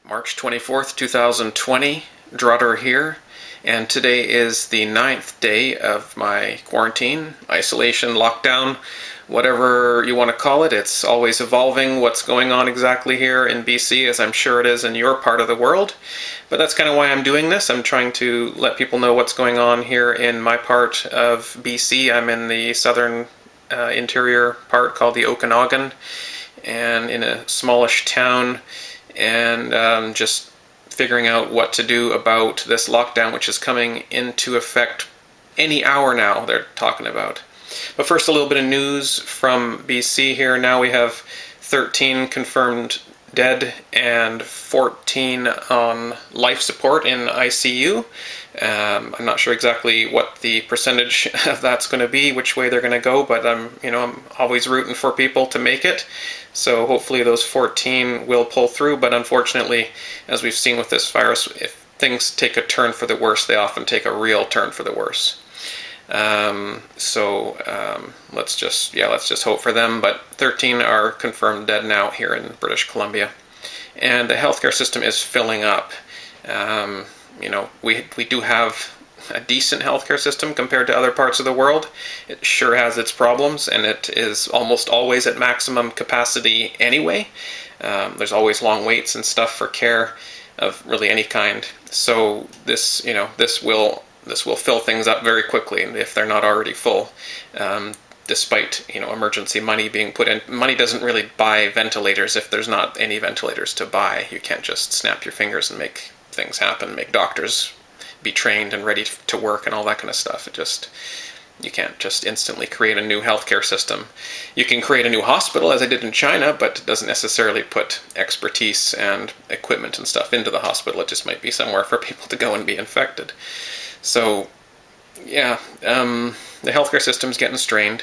March 24th, 2020, Drutter here, and today is the 9th day of my quarantine, isolation, lockdown, whatever you want to call it. It's always evolving what's going on exactly here in BC, as I'm sure it is in your part of the world. But that's kind of why I'm doing this. I'm trying to let people know what's going on here in my part of BC. I'm in the southern interior part called the Okanagan, and in a smallish town, and just figuring out what to do about this lockdown, which is coming into effect any hour now, they're talking about. But first, a little bit of news from BC here. Now we have 13 confirmed dead and 14 on life support in ICU. I'm not sure exactly what the percentage of that's going to be, which way they're going to go, but I'm always rooting for people to make it. So hopefully those 14 will pull through, but unfortunately, as we've seen with this virus, if things take a turn for the worse, they often take a real turn for the worse. Let's just hope for them. But 13 are confirmed dead now here in British Columbia, and the healthcare system is filling up. We do have a decent healthcare system compared to other parts of the world. It sure has its problems, and it is almost always at maximum capacity anyway. There's always long waits and stuff for care of really any kind. So this will fill things up very quickly if they're not already full. Despite emergency money being put in. Money doesn't really buy ventilators if there's not any ventilators to buy. You can't just snap your fingers and make things happen, make doctors be trained and ready to work and all that kind of stuff. You can't just instantly create a new healthcare system. You can create a new hospital, as I did in China, but it doesn't necessarily put expertise and equipment and stuff into the hospital. It just might be somewhere for people to go and be infected. So, yeah, the healthcare system's getting strained,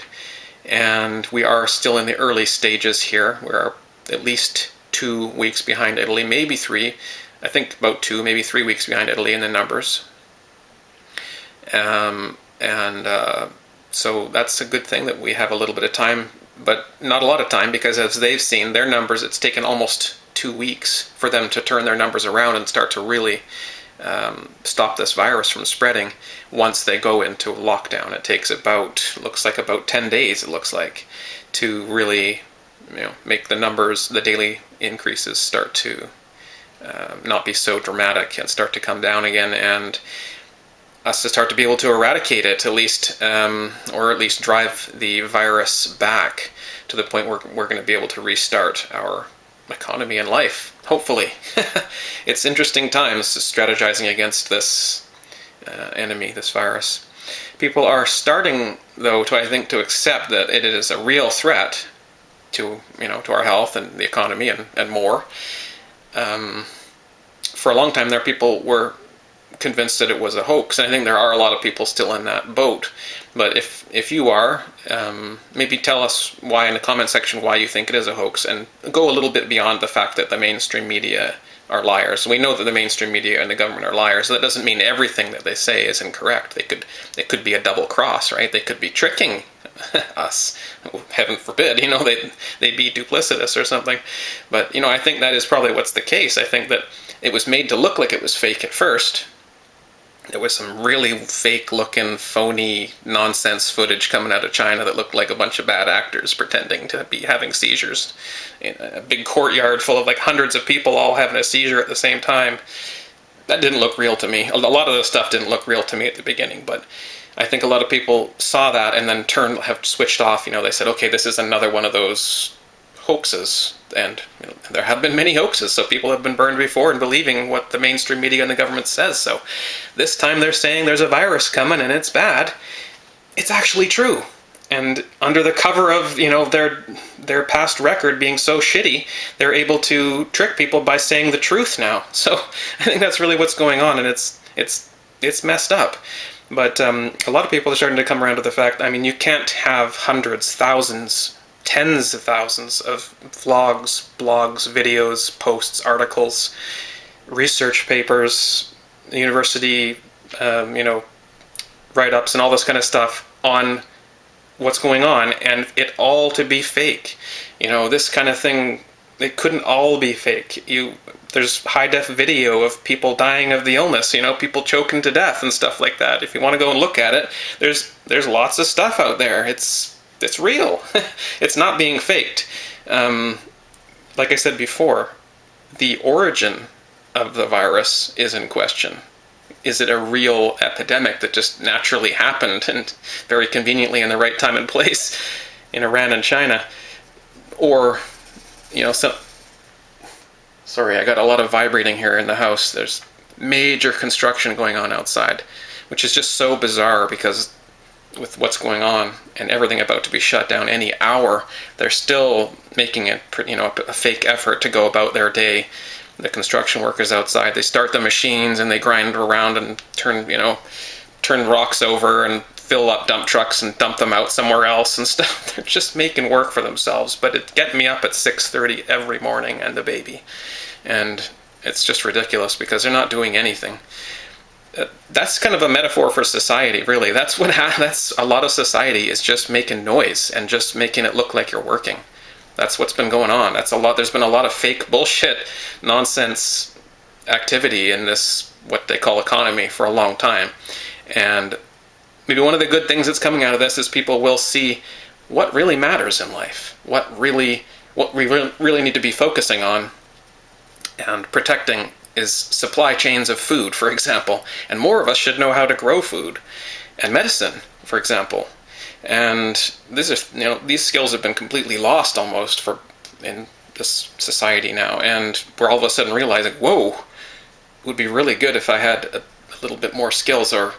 and we are still in the early stages here. We're at least 2 weeks behind Italy, maybe 3. I think about 2, maybe 3 weeks behind Italy in the numbers. So that's a good thing that we have a little bit of time, but not a lot of time, because as they've seen their numbers, it's taken almost 2 weeks for them to turn their numbers around and start to really stop this virus from spreading. Once they go into lockdown, it takes about 10 days, it looks like, to really make the numbers, the daily increases start to not be so dramatic and start to come down again, and us to start to be able to eradicate it, at least, or at least drive the virus back to the point where we're going to be able to restart our economy and life, hopefully. It's interesting times strategizing against this enemy, this virus. People are starting, though, to accept that it is a real threat to our health and the economy and more. For a long time there, people were convinced that it was a hoax, and I think there are a lot of people still in that boat. But if you are, maybe tell us why in the comment section why you think it is a hoax, and go a little bit beyond the fact that the mainstream media are liars. We know that the mainstream media and the government are liars. So that doesn't mean everything that they say is incorrect. They could be a double cross, right? They could be tricking us. Heaven forbid, they'd be duplicitous or something. But I think that is probably what's the case. I think that it was made to look like it was fake at first. There was some really fake-looking, phony nonsense footage coming out of China that looked like a bunch of bad actors pretending to be having seizures in a big courtyard full of hundreds of people all having a seizure at the same time. That didn't look real to me. A lot of the stuff didn't look real to me at the beginning, but I think a lot of people saw that and then have switched off. They said, okay, this is another one of those hoaxes, and there have been many hoaxes, so people have been burned before in believing what the mainstream media and the government says. So this time they're saying there's a virus coming and it's bad. It's actually true, and under the cover of their past record being so shitty, they're able to trick people by saying the truth now. So I think that's really what's going on, and it's messed up. But a lot of people are starting to come around to the fact, you can't have hundreds, thousands, tens of thousands of vlogs, blogs, videos, posts, articles, research papers, university, write-ups and all this kind of stuff on what's going on, and it all to be fake. This kind of thing, it couldn't all be fake. there's high-def video of people dying of the illness, people choking to death and stuff like that. If you want to go and look at it, there's lots of stuff out there. It's real. It's not being faked. Like I said before, the origin of the virus is in question. Is it a real epidemic that just naturally happened and very conveniently in the right time and place in Iran and China? Or, sorry, I got a lot of vibrating here in the house. There's major construction going on outside, which is just so bizarre because with what's going on and everything about to be shut down any hour, they're still making it, a fake effort to go about their day. The construction workers outside, they start the machines and they grind around and turn rocks over and fill up dump trucks and dump them out somewhere else and stuff. They're just making work for themselves, but it's getting me up at 6:30 every morning and the baby. And it's just ridiculous because they're not doing anything. That's kind of a metaphor for society, really. That's a lot of society is just making noise and just making it look like you're working. That's what's been going on. There's been a lot of fake bullshit, nonsense activity in this, what they call economy, for a long time. And maybe one of the good things that's coming out of this is people will see what really matters in life, what we really need to be focusing on and protecting is supply chains of food, for example. And more of us should know how to grow food and medicine, for example. And these skills have been completely lost almost in this society now. And we're all of a sudden realizing, whoa, it would be really good if I had a little bit more skills or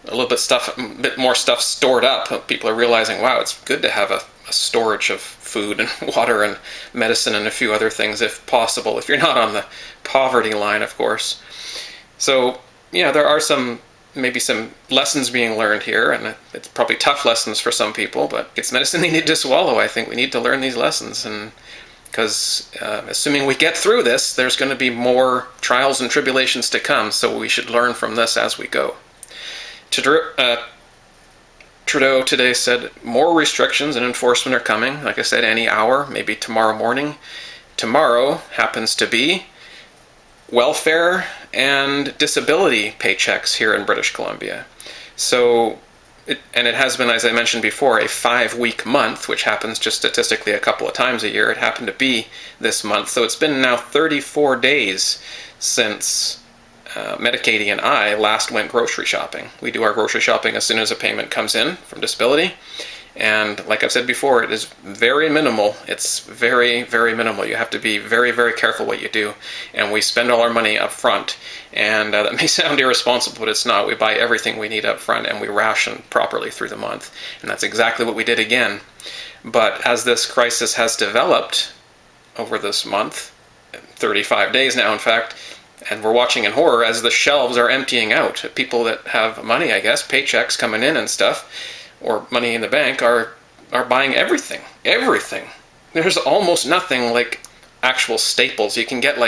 a bit more stuff stored up. People are realizing, wow, it's good to have a storage of food and water and medicine and a few other things if possible, if you're not on the poverty line, of course. So, there are maybe some lessons being learned here, and it's probably tough lessons for some people, but it's medicine they need to swallow. I think we need to learn these lessons, and because assuming we get through this, there's going to be more trials and tribulations to come, so we should learn from this as we go. Trudeau today said more restrictions and enforcement are coming. Like I said, any hour, maybe tomorrow morning. Tomorrow happens to be welfare and disability paychecks here in British Columbia. So, it has been, as I mentioned before, a 5-week month, which happens just statistically a couple of times a year. It happened to be this month. So it's been now 34 days since Medicaid and I last went grocery shopping. We do our grocery shopping as soon as a payment comes in from disability. And like I've said before, it is very minimal. It's very, very minimal. You have to be very, very careful what you do. And we spend all our money up front. And that may sound irresponsible, but it's not. We buy everything we need up front and we ration properly through the month. And that's exactly what we did again. But as this crisis has developed over this month, 35 days now in fact, and we're watching in horror as the shelves are emptying out. People that have money, I guess, paychecks coming in and stuff, or money in the bank, are buying everything. Everything. There's almost nothing like actual staples. You can get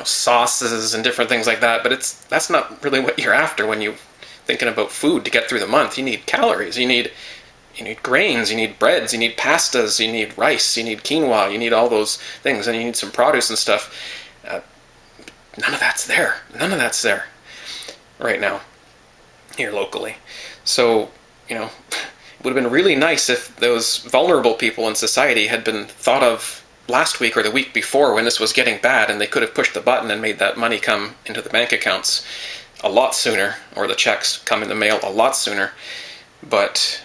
sauces and different things like that, but that's not really what you're after when you're thinking about food to get through the month. You need calories. You need grains. You need breads. You need pastas. You need rice. You need quinoa. You need all those things, and you need some produce and stuff. None of that's there. None of that's there right now here locally. So, it would have been really nice if those vulnerable people in society had been thought of last week or the week before when this was getting bad, and they could have pushed the button and made that money come into the bank accounts a lot sooner, or the checks come in the mail a lot sooner. But,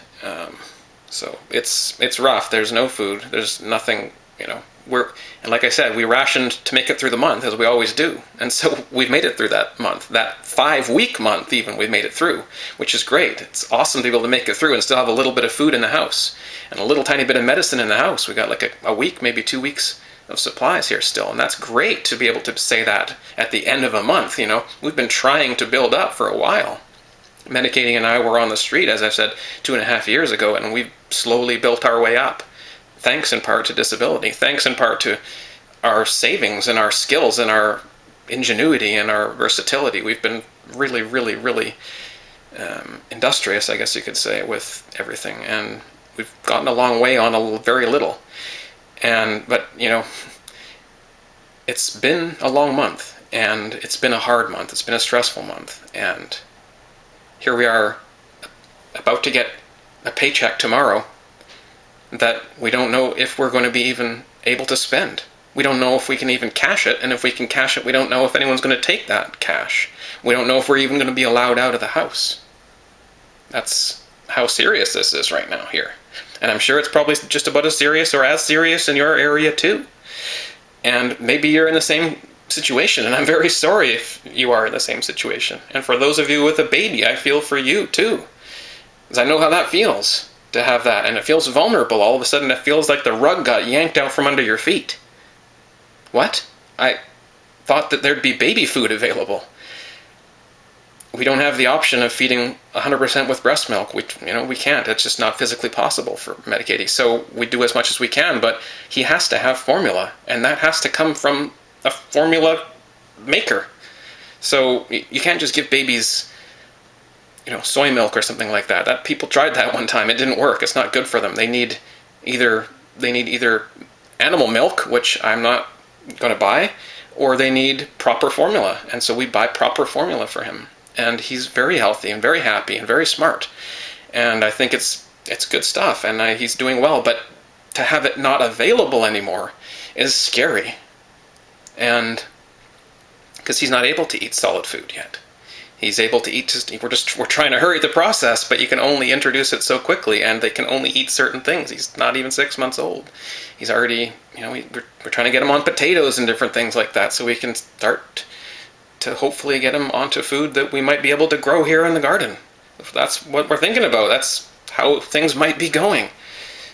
so it's rough. There's no food. There's nothing, and like I said, we rationed to make it through the month, as we always do. And so we've made it through that month. That 5-week month even, we've made it through, which is great. It's awesome to be able to make it through and still have a little bit of food in the house and a little tiny bit of medicine in the house. We got like a week, maybe 2 weeks of supplies here still. And that's great to be able to say that at the end of a month. We've been trying to build up for a while. Medicating and I were on the street, as I said, 2.5 years ago, and we've slowly built our way up. Thanks in part to disability, thanks in part to our savings and our skills and our ingenuity and our versatility. We've been really, really, really industrious, I guess you could say, with everything. And we've gotten a long way on very little. But, it's been a long month, and it's been a hard month. It's been a stressful month, and here we are about to get a paycheck tomorrow that we don't know if we're going to be even able to spend. We don't know if we can even cash it, and if we can cash it, we don't know if anyone's going to take that cash. We don't know if we're even going to be allowed out of the house. That's how serious this is right now here. And I'm sure it's probably just about as serious or as serious in your area too. And maybe you're in the same situation, and I'm very sorry if you are in the same situation. And for those of you with a baby, I feel for you too. Because I know how that feels, to have that. And it feels vulnerable. All of a sudden it feels like the rug got yanked out from under your feet. What? I thought that there'd be baby food available. We don't have the option of feeding 100% with breast milk. We can't. It's just not physically possible for Medicaid. So we do as much as we can, but he has to have formula, and that has to come from a formula maker. So you can't just give babies, soy milk or something like that. That people tried that one time. It didn't work. It's not good for them. They need either animal milk, which I'm not going to buy, or they need proper formula. And so we buy proper formula for him. And he's very healthy and very happy and very smart. And I think it's good stuff, and he's doing well. But to have it not available anymore is scary. And because he's not able to eat solid food yet. He's able to eat we're trying to hurry the process, but you can only introduce it so quickly, and they can only eat certain things. He's not even 6 months old. He's already, we're trying to get him on potatoes and different things like that, so we can start to hopefully get him onto food that we might be able to grow here in the garden. That's what we're thinking about. That's how things might be going.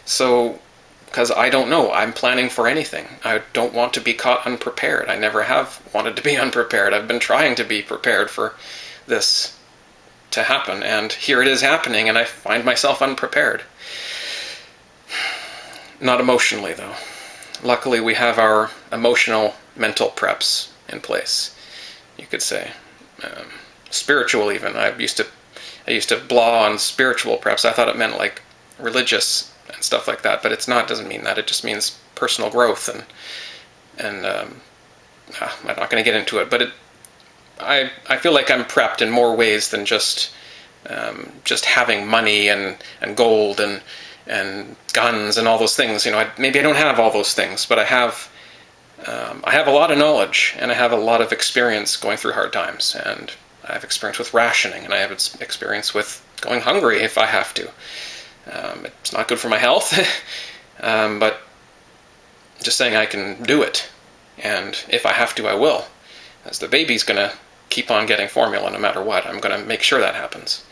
So, because I don't know, I'm planning for anything. I don't want to be caught unprepared. I never have wanted to be unprepared. I've been trying to be prepared for this to happen, and here it is happening, and I find myself unprepared. Not emotionally, though. Luckily, we have our emotional, mental preps in place, you could say. Spiritual, even. I used to blah on spiritual preps. I thought it meant like religious and stuff like that, but it's not. It doesn't mean that. It just means personal growth, and I'm not going to get into it, but I feel like I'm prepped in more ways than just having money and gold and guns and all those things. Maybe I don't have all those things, but I have a lot of knowledge, and I have a lot of experience going through hard times, and I have experience with rationing, and I have experience with going hungry if I have to. It's not good for my health, but just saying I can do it, and if I have to, I will. As the baby's going to keep on getting formula no matter what, I'm going to make sure that happens.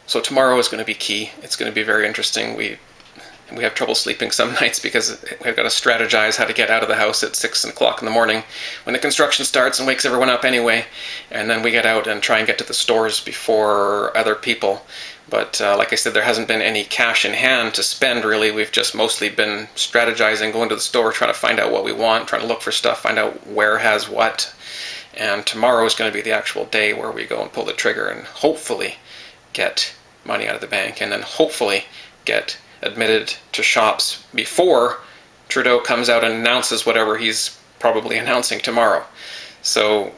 So tomorrow is going to be key. It's going to be very interesting. We have trouble sleeping some nights because we've got to strategize how to get out of the house at 6 o'clock in the morning when the construction starts and wakes everyone up anyway. And then we get out and try and get to the stores before other people. But like I said, there hasn't been any cash in hand to spend, really. We've just mostly been strategizing, going to the store, trying to find out what we want, trying to look for stuff, find out where has what. And tomorrow is going to be the actual day where we go and pull the trigger and hopefully get money out of the bank, and then hopefully get admitted to shops before Trudeau comes out and announces whatever he's probably announcing tomorrow. So,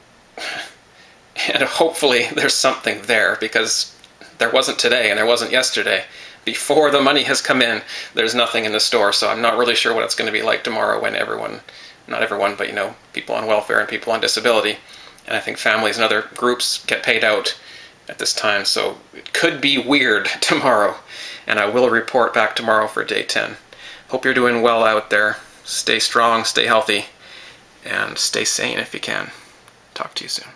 and hopefully there's something there, because there wasn't today and there wasn't yesterday. Before the money has come in, there's nothing in the store, so I'm not really sure what it's going to be like tomorrow when not everyone, but people on welfare and people on disability, and I think families and other groups get paid out at this time, so it could be weird tomorrow, and I will report back tomorrow for day 10. Hope you're doing well out there. Stay strong, stay healthy, and stay sane if you can. Talk to you soon.